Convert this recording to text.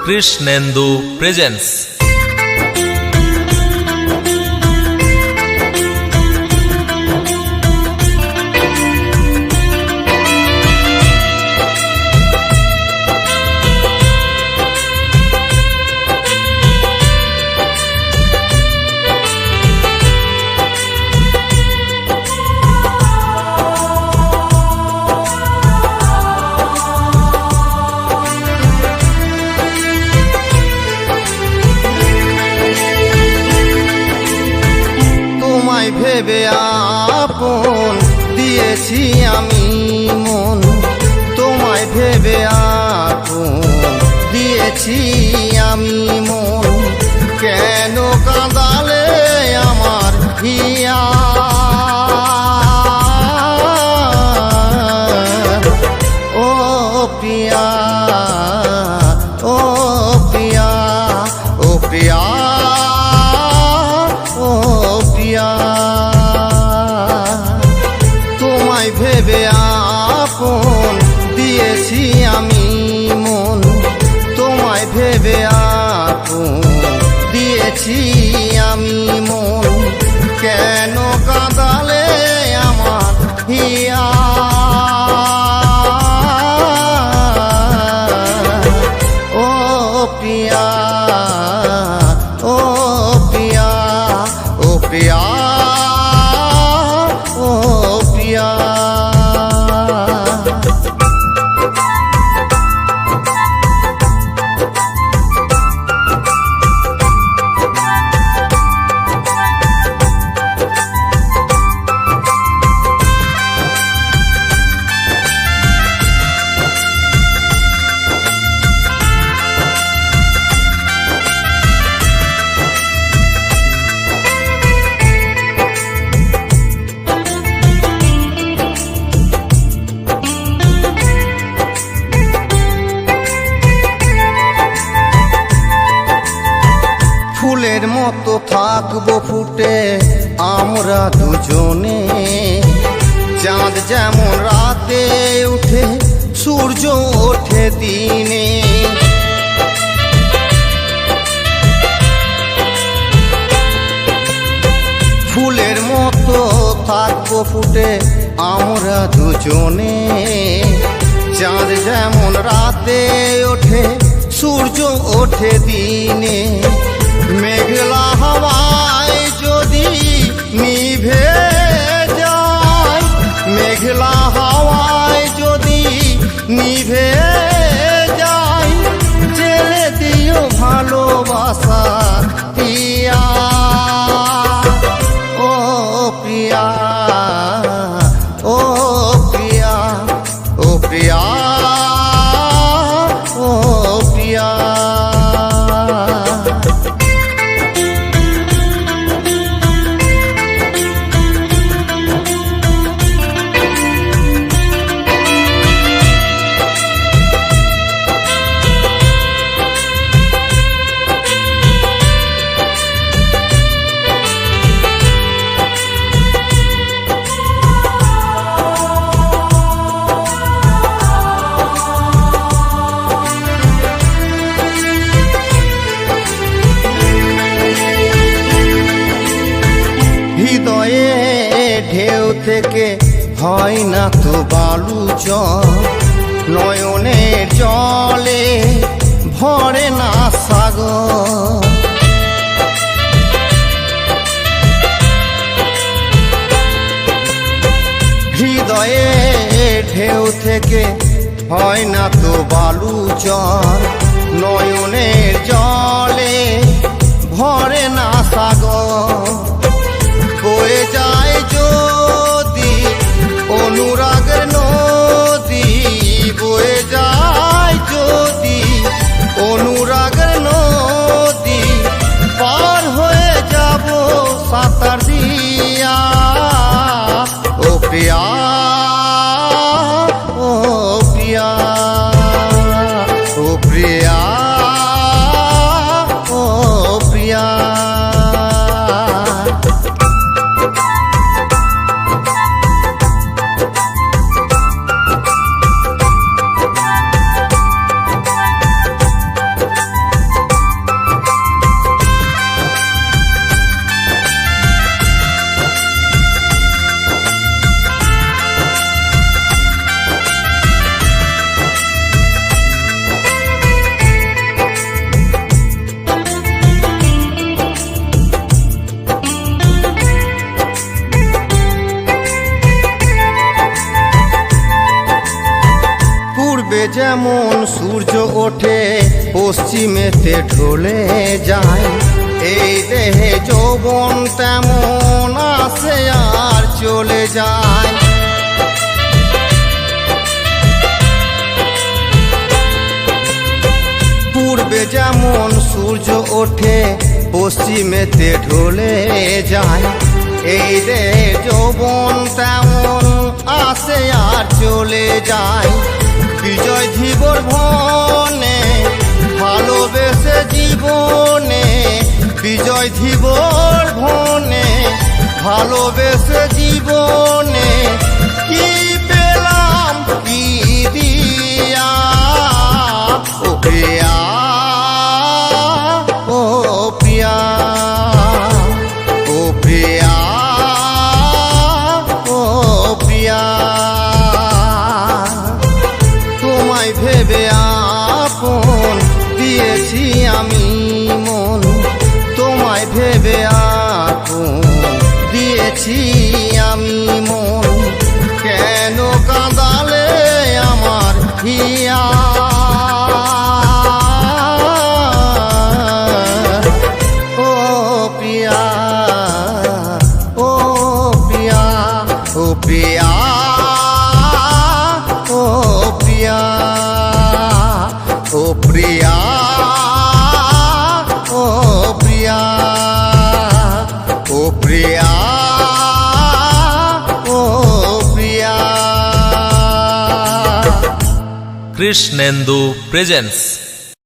Krishnendu presence. ভেবে আপন দিয়েছি আমি মন, তোমায় ভেবে আপন দিয়েছি আমি মন, কেন কাঁদালে আমার হিয়া? ও প্রিয়া, ও প্রিয়া, ও প্রিয়া, ও প্রিয়া, তোমায় ভেবে আপন দিয়েছি আমি মন, তোমায় ভেবে আপন দিয়েছি আমি মন, কেন কাঁদালে আমার হিয়া? ও প্রিয়া, ও প্রিয়া, ও প্রিয়া, ও প্রিয়া। ফুলের মতো থাকবো ফুটে আমরা দুজনে, চাঁদ যেমন রাতে উঠে সূর্য ওঠে দিনে, ফুলের মতো থাকবো ফুটে আমরা দুজনে, চাঁদ যেমন রাতে ওঠে সূর্য ওঠে দিনে, মেঘলা হাওয়ায় যদি নিভে যায়, মেঘলা হাওয়ায় যদি নিভে যায়, জেলে দিও ভালোবাসা দিয়া। ও প্রিয়া, ও প্রিয়া, ও প্রিয়া, ও প্রিয়া। হৃদয়ে ঢেউ থেকে হয় না তো বালু চর, নয়নের জলে ভরে না সাগর, হৃদয়ে ঢেউ থেকে হয় না তো বালু চর, নয়নের জলে ভরে না সাগর, বয়ে যায় যদি অনুরাগের নদী, বয়ে যায় যদি অনুরাগের নদী, পার হয়ে যাব সাঁতার দিয়া। ও প্রিয়া, ও প্রিয়া, ও প্রিয়া, ও প্রিয়া। পূর্বে যেমন সূর্য ওঠে পশ্চিমেতে ঢলে যায়, এই দেহে যৌবন তেমন আসে আর চলে যায়। পূর্বে যেমন সূর্য ওঠে পশ্চিমেতে ঢলে যায়, এই রে যৌবন তেমন আসে আর চলে যায়। বিজয় ধীবর ভনে ভালোবেসে জীবনে, বিজয় ধীবর ভনে ভালোবেসে জীবনে, কি পেলাম কি দিয়া ও প্রিয়া, ও প্রিয়া, ও প্রিয়া, ও প্রিয়া। তোমায় ভেবে আপন দিয়েছি আমি মন, তোমায় ভেবে আপন দিয়েছি আমি মন, কেন কাঁদালে আমার হিয়া। ও প্রিয়া, ও প্রিয়া, ও প্রিয়া, ও প্রিয়া, ও প্রিয়া, ও প্রিয়া, ও প্রিয়া, ও প্রিয়া। কৃষ্ণেন্দু প্রেজেন্স।